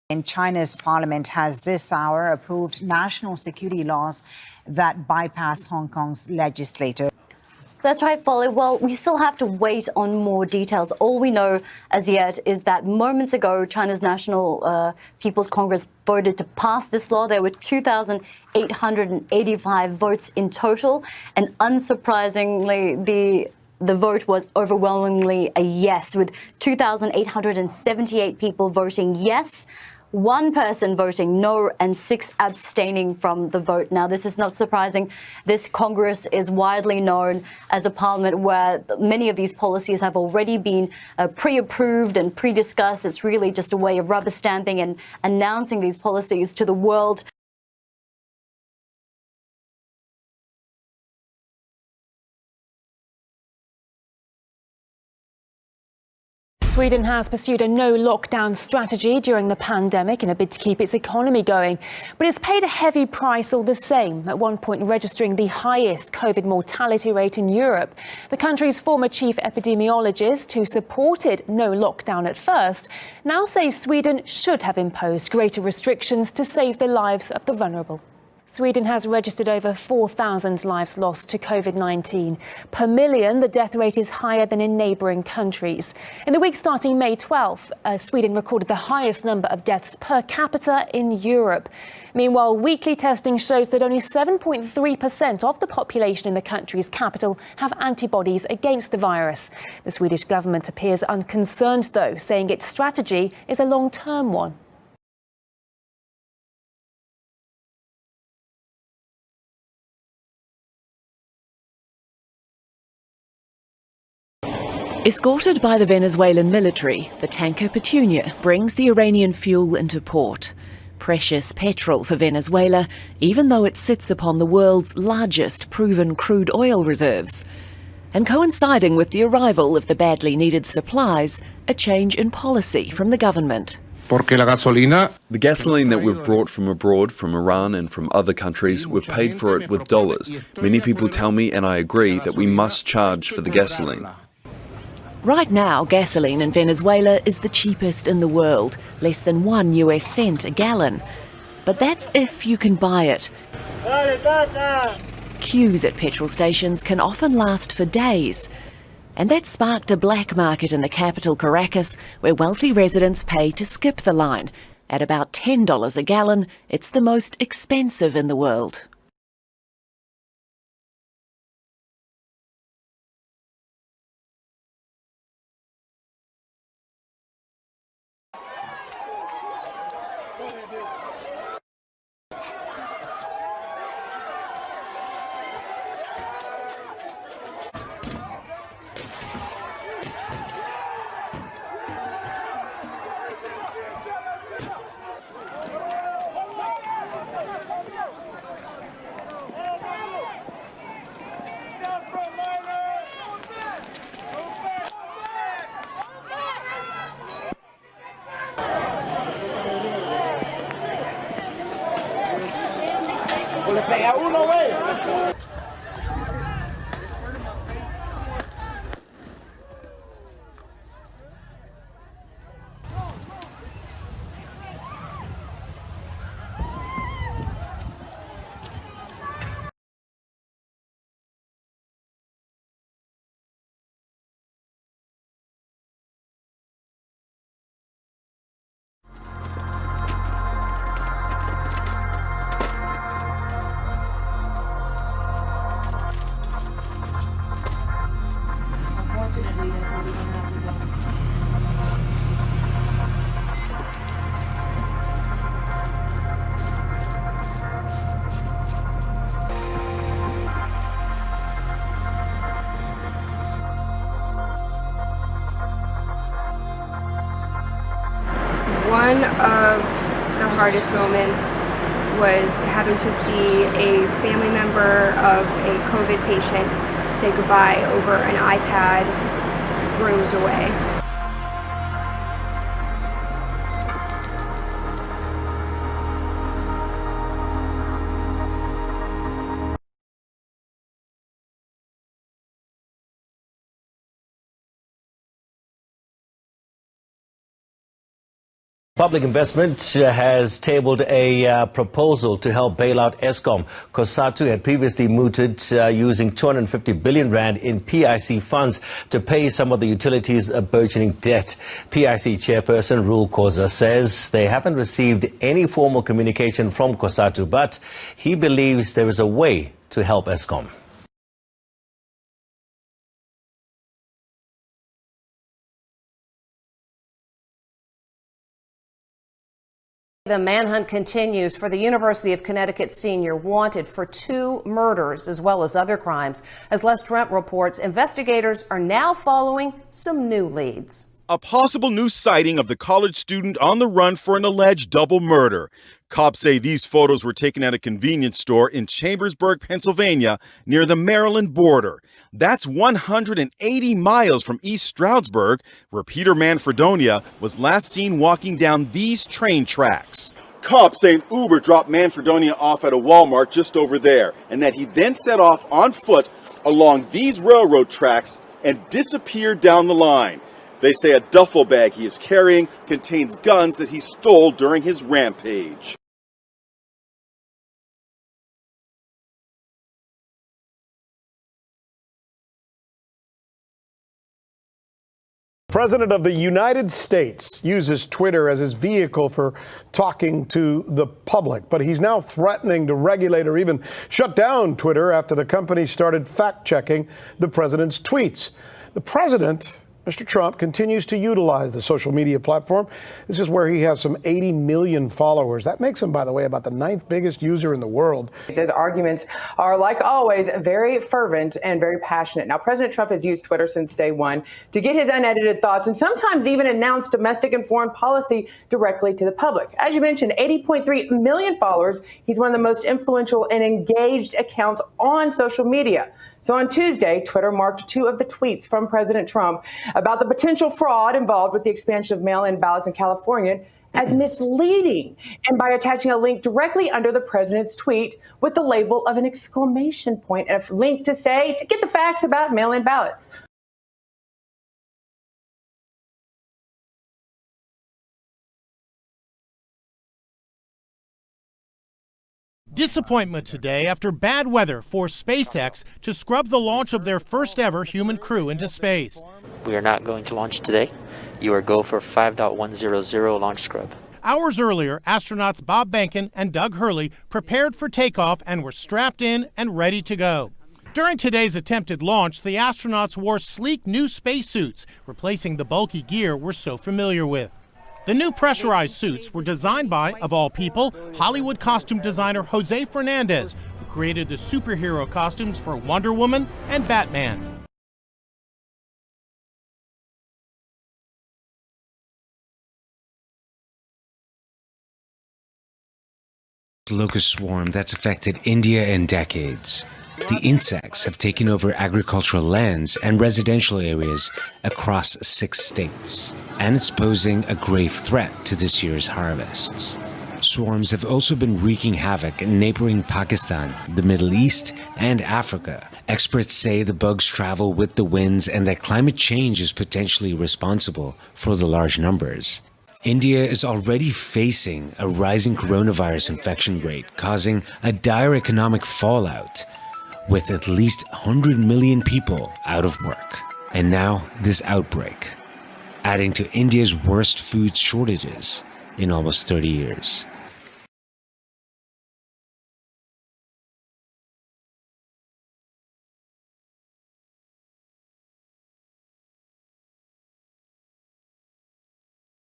In China's parliament has this hour approved national security laws that bypass Hong Kong's legislature. That's right, Folly. Well, we still have to wait on more details. All we know as yet is that moments ago, China's National People's Congress voted to pass this law. There were 2,885 votes in total, and unsurprisingly, the vote was overwhelmingly a yes, with 2,878 people voting yes, one person voting no, and 6 abstaining from the vote. Now, this is not surprising. This Congress is widely known as a parliament where many of these policies have already been pre-approved and pre-discussed. It's really just a way of rubber stamping and announcing these policies to the world. Sweden has pursued a no-lockdown strategy during the pandemic in a bid to keep its economy going, but it's paid a heavy price all the same, at one point registering the highest COVID mortality rate in Europe. The country's former chief epidemiologist, who supported no lockdown at first, now says Sweden should have imposed greater restrictions to save the lives of the vulnerable. Sweden has registered over 4,000 lives lost to COVID-19. Per million, the death rate is higher than in neighbouring countries. In the week starting May 12th, Sweden recorded the highest number of deaths per capita in Europe. Meanwhile, weekly testing shows that only 7.3% of the population in the country's capital have antibodies against the virus. The Swedish government appears unconcerned, though, saying its strategy is a long-term one. Escorted by the Venezuelan military, the tanker Petunia brings the Iranian fuel into port. Precious petrol for Venezuela, even though it sits upon the world's largest proven crude oil reserves. And coinciding with the arrival of the badly needed supplies, a change in policy from the government. The gasoline that we've brought from abroad, from Iran and from other countries, we've paid for it with dollars. Many people tell me, and I agree, that we must charge for the gasoline. Right now, gasoline in Venezuela is the cheapest in the world, less than 1 US cent a gallon. But that's if you can buy it. Queues at petrol stations can often last for days. And that sparked a black market in the capital, Caracas, where wealthy residents pay to skip the line. At about $10 a gallon, it's the most expensive in the world. One of the hardest moments was having to see a family member of a COVID patient say goodbye over an iPad rooms away. Public Investment has tabled a proposal to help bail out Eskom. COSATU had previously mooted using 250 billion rand in PIC funds to pay some of the utilities' burgeoning debt. PIC chairperson Rule Khoza says they haven't received any formal communication from COSATU, but he believes there is a way to help Eskom. The manhunt continues for the University of Connecticut senior wanted for 2 murders as well as other crimes. As Les Trent reports, investigators are now following some new leads. A possible new sighting of the college student on the run for an alleged double murder. Cops say these photos were taken at a convenience store in Chambersburg, Pennsylvania, near the Maryland border. That's 180 miles from East Stroudsburg, where Peter Manfredonia was last seen walking down these train tracks. Cops say an Uber dropped Manfredonia off at a Walmart just over there, and that he then set off on foot along these railroad tracks and disappeared down the line. They say a duffel bag he is carrying contains guns that he stole during his rampage. President of the United States uses Twitter as his vehicle for talking to the public, but he's now threatening to regulate or even shut down Twitter after the company started fact-checking the president's tweets. The president, Mr. Trump, continues to utilize the social media platform. This is where he has some 80 million followers. That makes him, by the way, about the 9th biggest user in the world. His arguments are, like always, very fervent and very passionate. Now, President Trump has used Twitter since day one to get his unedited thoughts and sometimes even announce domestic and foreign policy directly to the public. As you mentioned, 80.3 million followers. He's one of the most influential and engaged accounts on social media. So on Tuesday, Twitter marked 2 of the tweets from President Trump about the potential fraud involved with the expansion of mail-in ballots in California as misleading, and by attaching a link directly under the president's tweet with the label of an exclamation point and a link to say, to get the facts about mail-in ballots. Disappointment today after bad weather forced SpaceX to scrub the launch of their first ever human crew into space. We are not going to launch today. You are go for 5.100 launch scrub. Hours earlier, astronauts Bob Behnken and Doug Hurley prepared for takeoff and were strapped in and ready to go. During today's attempted launch, the astronauts wore sleek new spacesuits, replacing the bulky gear we're so familiar with. The new pressurized suits were designed by, of all people, Hollywood costume designer Jose Fernandez, who created the superhero costumes for Wonder Woman and Batman. Locust swarm that's affected India in decades. The insects have taken over agricultural lands and residential areas across 6 states, and it's posing a grave threat to this year's harvests. Swarms have also been wreaking havoc in neighboring Pakistan, the Middle East, and Africa. Experts say the bugs travel with the winds and that climate change is potentially responsible for the large numbers. India is already facing a rising coronavirus infection rate, causing a dire economic fallout, with at least 100 million people out of work. And now this outbreak, adding to India's worst food shortages in almost 30 years.